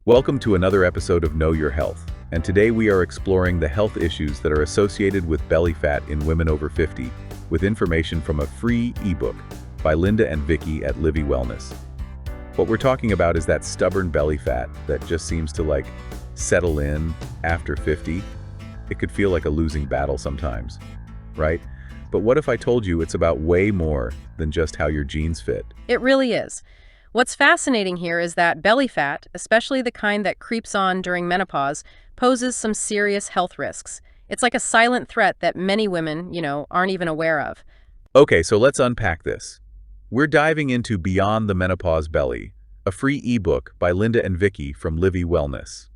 Welcome to another episode of Know Your Health, and today we are exploring the health issues that are associated with belly fat in women over 50, with information from a free ebook by Linda and Vicky at Livy Wellness. What we're talking about is that stubborn belly fat that just seems to settle in after 50. It could feel like a losing battle sometimes, right? But what if I told you it's about way more than just how your genes fit? It really is. What's fascinating here is that belly fat, especially the kind that creeps on during menopause, poses some serious health risks. It's like a silent threat that many women, aren't even aware of. Okay, so let's unpack this. We're diving into Beyond the Menopause Belly, a free ebook by Linda and Vicky from Livy Wellness.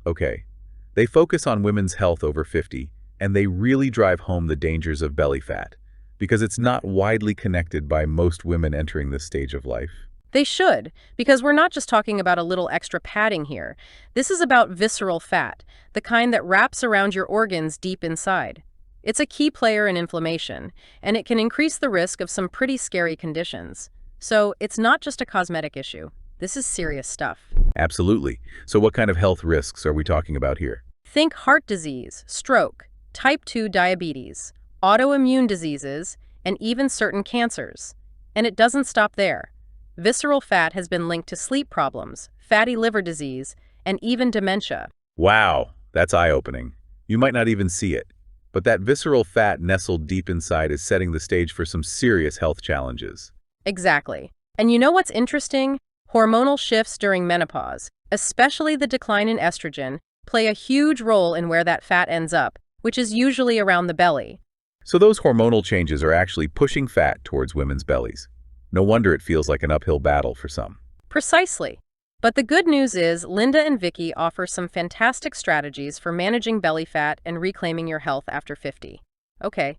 Okay, they focus on women's health over 50, and they really drive home the dangers of belly fat, because it's not widely connected by most women entering this stage of life. They should, because we're not just talking about a little extra padding here. This is about visceral fat, the kind that wraps around your organs deep inside. It's a key player in inflammation, and it can increase the risk of some pretty scary conditions. So it's not just a cosmetic issue. This is serious stuff. Absolutely. So what kind of health risks are we talking about here? Think heart disease, stroke, type 2 diabetes, autoimmune diseases, and even certain cancers. And it doesn't stop there. Visceral fat has been linked to sleep problems, fatty liver disease, and even dementia. Wow, that's eye-opening. You might not even see it, but that visceral fat nestled deep inside is setting the stage for some serious health challenges. Exactly. And you know what's interesting? Hormonal shifts during menopause, especially the decline in estrogen, play a huge role in where that fat ends up, which is usually around the belly. So those hormonal changes are actually pushing fat towards women's bellies. No wonder it feels like an uphill battle for some. Precisely. But the good news is Linda and Vicky offer some fantastic strategies for managing belly fat and reclaiming your health after 50. Okay.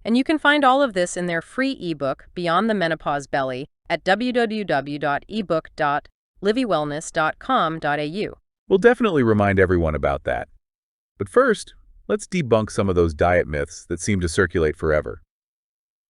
And you can find all of this in their free ebook, Beyond the Menopause Belly, at www.ebook.livywellness.com.au. We'll definitely remind everyone about that. But first, let's debunk some of those diet myths that seem to circulate forever.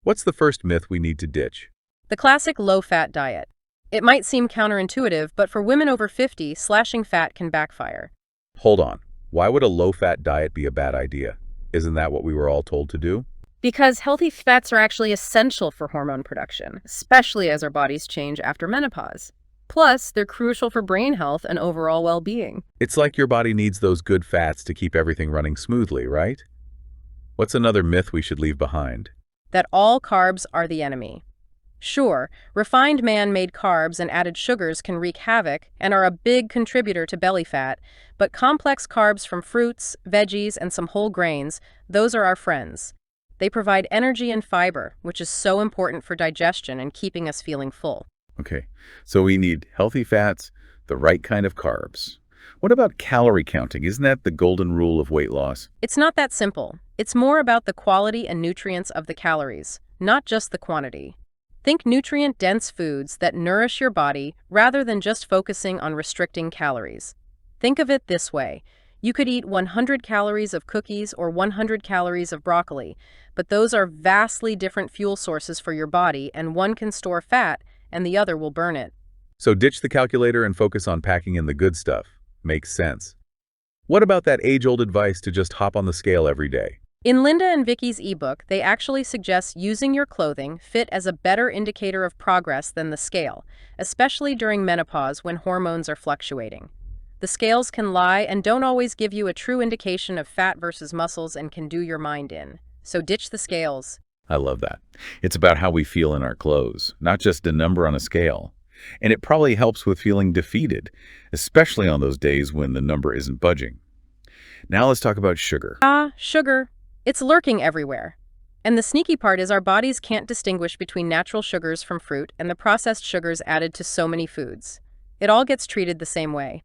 What's the first myth we need to ditch? The classic low-fat diet. It might seem counterintuitive, but for women over 50, slashing fat can backfire. Hold on. Why would a low-fat diet be a bad idea? Isn't that what we were all told to do? Because healthy fats are actually essential for hormone production, especially as our bodies change after menopause. Plus, they're crucial for brain health and overall well-being. It's like your body needs those good fats to keep everything running smoothly, right? What's another myth we should leave behind? That all carbs are the enemy. Sure, refined man-made carbs and added sugars can wreak havoc and are a big contributor to belly fat, but complex carbs from fruits, veggies, and some whole grains, those are our friends. They provide energy and fiber, which is so important for digestion and keeping us feeling full. Okay, so we need healthy fats, the right kind of carbs. What about calorie counting? Isn't that the golden rule of weight loss? It's not that simple. It's more about the quality and nutrients of the calories, not just the quantity. Think nutrient-dense foods that nourish your body rather than just focusing on restricting calories. Think of it this way. You could eat 100 calories of cookies or 100 calories of broccoli, but those are vastly different fuel sources for your body, and one can store fat and the other will burn it. So ditch the calculator and focus on packing in the good stuff. Makes sense. What about that age-old advice to just hop on the scale every day? In Linda and Vicky's ebook, they actually suggest using your clothing fit as a better indicator of progress than the scale, especially during menopause when hormones are fluctuating. The scales can lie and don't always give you a true indication of fat versus muscles and can do your mind in. So ditch the scales. I love that. It's about how we feel in our clothes, not just a number on a scale. And it probably helps with feeling defeated, especially on those days when the number isn't budging. Now let's talk about sugar. Sugar. It's lurking everywhere. And the sneaky part is our bodies can't distinguish between natural sugars from fruit and the processed sugars added to so many foods. It all gets treated the same way.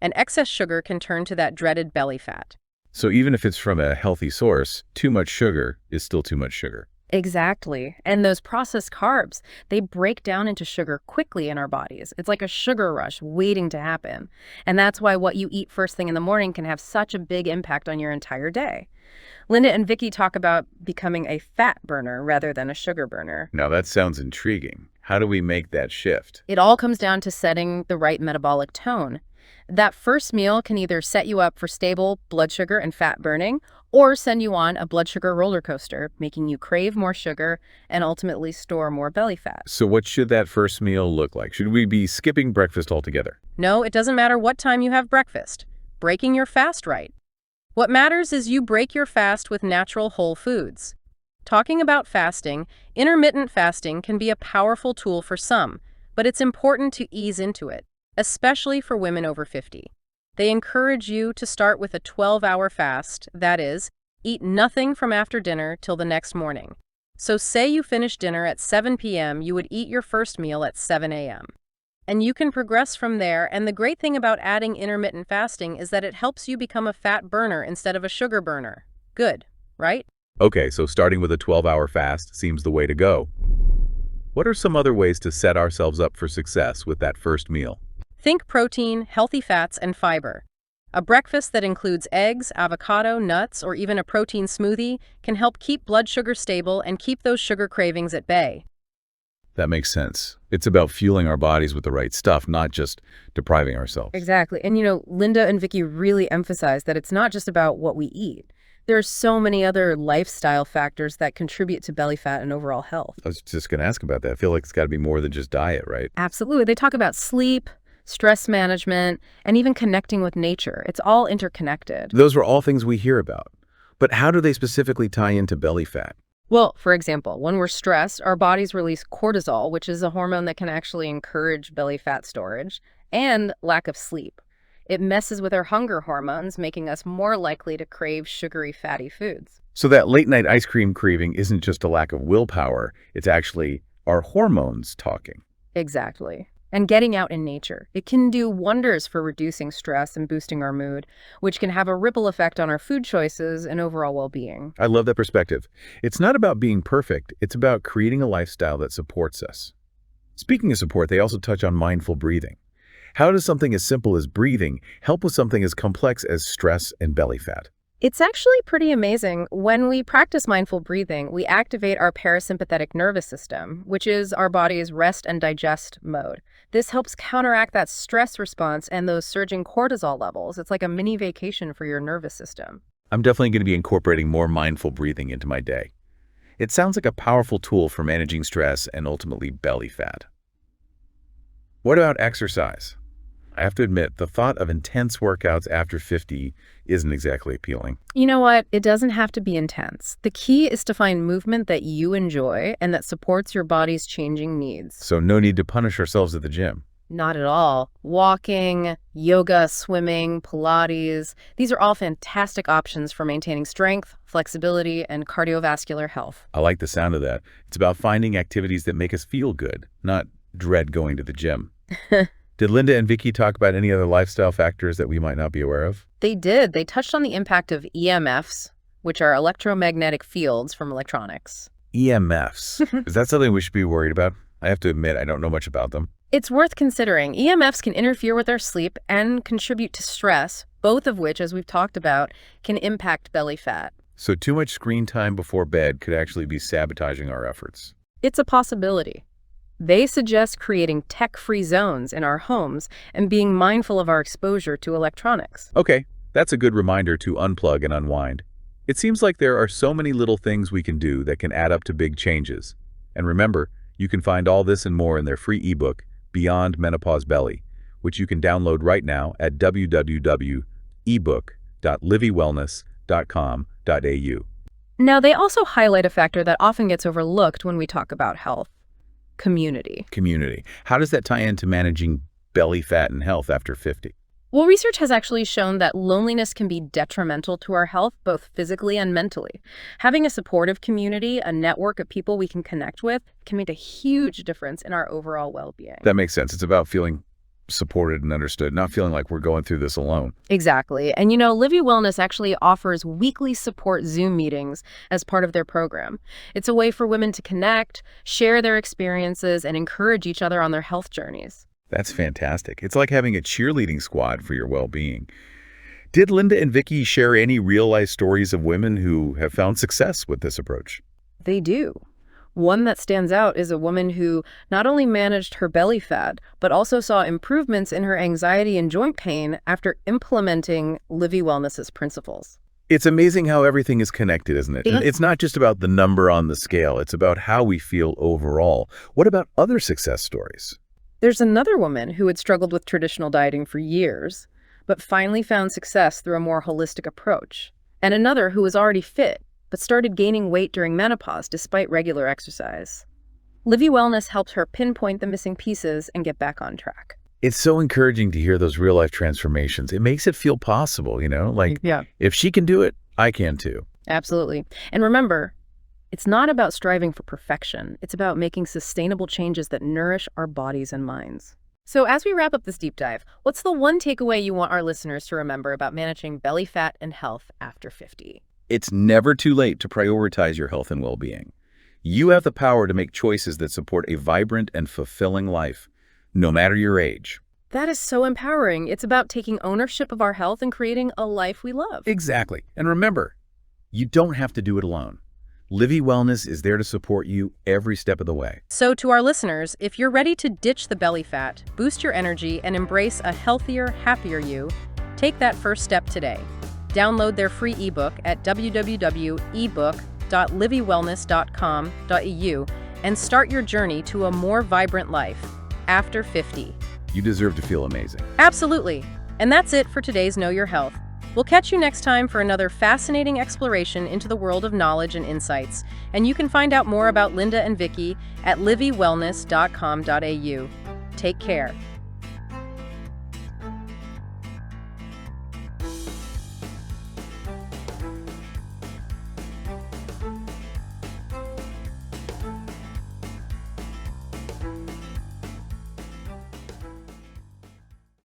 And excess sugar can turn to that dreaded belly fat. So even if it's from a healthy source, too much sugar is still too much sugar. Exactly. And those processed carbs, they break down into sugar quickly in our bodies. It's like a sugar rush waiting to happen. And that's why what you eat first thing in the morning can have such a big impact on your entire day. Linda and Vicky talk about becoming a fat burner rather than a sugar burner. Now that sounds intriguing. How do we make that shift? It all comes down to setting the right metabolic tone. That first meal can either set you up for stable blood sugar and fat burning, or send you on a blood sugar roller coaster, making you crave more sugar and ultimately store more belly fat. So what should that first meal look like? Should we be skipping breakfast altogether? No, it doesn't matter what time you have breakfast. Breaking your fast right. What matters is you break your fast with natural whole foods. Talking about fasting, intermittent fasting can be a powerful tool for some, but it's important to ease into it, especially for women over 50. They encourage you to start with a 12-hour fast, that is, eat nothing from after dinner till the next morning. So say you finish dinner at 7 p.m., you would eat your first meal at 7 a.m. And you can progress from there, and the great thing about adding intermittent fasting is that it helps you become a fat burner instead of a sugar burner. Good, right? Okay, so starting with a 12-hour fast seems the way to go. What are some other ways to set ourselves up for success with that first meal? Think protein, healthy fats, and fiber. A breakfast that includes eggs, avocado, nuts, or even a protein smoothie can help keep blood sugar stable and keep those sugar cravings at bay. That makes sense. It's about fueling our bodies with the right stuff, not just depriving ourselves. Exactly. And Linda and Vicky really emphasize that it's not just about what we eat. There are so many other lifestyle factors that contribute to belly fat and overall health. I was just going to ask about that. I feel like it's got to be more than just diet, right? Absolutely. They talk about sleep, stress management, and even connecting with nature. It's all interconnected. Those are all things we hear about. But how do they specifically tie into belly fat? Well, for example, when we're stressed, our bodies release cortisol, which is a hormone that can actually encourage belly fat storage, and lack of sleep. It messes with our hunger hormones, making us more likely to crave sugary, fatty foods. So that late-night ice cream craving isn't just a lack of willpower, it's actually our hormones talking. Exactly. And getting out in nature. It can do wonders for reducing stress and boosting our mood, which can have a ripple effect on our food choices and overall well-being. I love that perspective. It's not about being perfect, it's about creating a lifestyle that supports us. Speaking of support, they also touch on mindful breathing. How does something as simple as breathing help with something as complex as stress and belly fat? It's actually pretty amazing. When we practice mindful breathing, we activate our parasympathetic nervous system, which is our body's rest and digest mode. This helps counteract that stress response and those surging cortisol levels. It's like a mini vacation for your nervous system. I'm definitely going to be incorporating more mindful breathing into my day. It sounds like a powerful tool for managing stress and ultimately belly fat. What about exercise? I have to admit, the thought of intense workouts after 50 isn't exactly appealing. You know what? It doesn't have to be intense. The key is to find movement that you enjoy and that supports your body's changing needs. So no need to punish ourselves at the gym. Not at all. Walking, yoga, swimming, Pilates, these are all fantastic options for maintaining strength, flexibility, and cardiovascular health. I like the sound of that. It's about finding activities that make us feel good, not dread going to the gym. Did Linda and Vicky talk about any other lifestyle factors that we might not be aware of? They did. They touched on the impact of EMFs, which are electromagnetic fields from electronics. EMFs. Is that something we should be worried about? I have to admit, I don't know much about them. It's worth considering. EMFs can interfere with our sleep and contribute to stress, both of which, as we've talked about, can impact belly fat. So too much screen time before bed could actually be sabotaging our efforts. It's a possibility. They suggest creating tech-free zones in our homes and being mindful of our exposure to electronics. Okay, that's a good reminder to unplug and unwind. It seems like there are so many little things we can do that can add up to big changes. And remember, you can find all this and more in their free ebook, Beyond Menopause Belly, which you can download right now at www.ebook.livywellness.com.au. Now, they also highlight a factor that often gets overlooked when we talk about health. Community. Community. How does that tie into managing belly fat and health after 50? Well, research has actually shown that loneliness can be detrimental to our health, both physically and mentally. Having a supportive community, a network of people we can connect with, can make a huge difference in our overall well-being. That makes sense. It's about feeling supported and understood, not feeling like we're going through this alone. Exactly. And Livy Wellness actually offers weekly support Zoom meetings as part of their program. It's a way for women to connect, share their experiences, and encourage each other on their health journeys. That's fantastic. It's like having a cheerleading squad for your well-being. Did Linda and Vicky share any real-life stories of women who have found success with this approach? They do. One that stands out is a woman who not only managed her belly fat, but also saw improvements in her anxiety and joint pain after implementing Livy Wellness's principles. It's amazing how everything is connected, isn't it? Yeah. It's not just about the number on the scale. It's about how we feel overall. What about other success stories? There's another woman who had struggled with traditional dieting for years, but finally found success through a more holistic approach. And another who was already fit, but started gaining weight during menopause despite regular exercise. Livy Wellness helped her pinpoint the missing pieces and get back on track. It's so encouraging to hear those real-life transformations. It makes it feel possible, Like, Yeah, if she can do it, I can too. absolutely. And remember, it's not about striving for perfection. It's about making sustainable changes that nourish our bodies and minds. So as we wrap up this deep dive, what's the one takeaway you want our listeners to remember about managing belly fat and health after 50? It's never too late to prioritize your health and well-being. You have the power to make choices that support a vibrant and fulfilling life, no matter your age. That is so empowering. It's about taking ownership of our health and creating a life we love. Exactly. And remember, you don't have to do it alone. Livy Wellness is there to support you every step of the way. So to our listeners, if you're ready to ditch the belly fat, boost your energy, and embrace a healthier, happier you, take that first step today. Download their free ebook at www.ebook.livywellness.com.au and start your journey to a more vibrant life after 50. You deserve to feel amazing. Absolutely. And that's it for today's Know Your Health. We'll catch you next time for another fascinating exploration into the world of knowledge and insights. And you can find out more about Linda and Vicky at livywellness.com.au. Take care.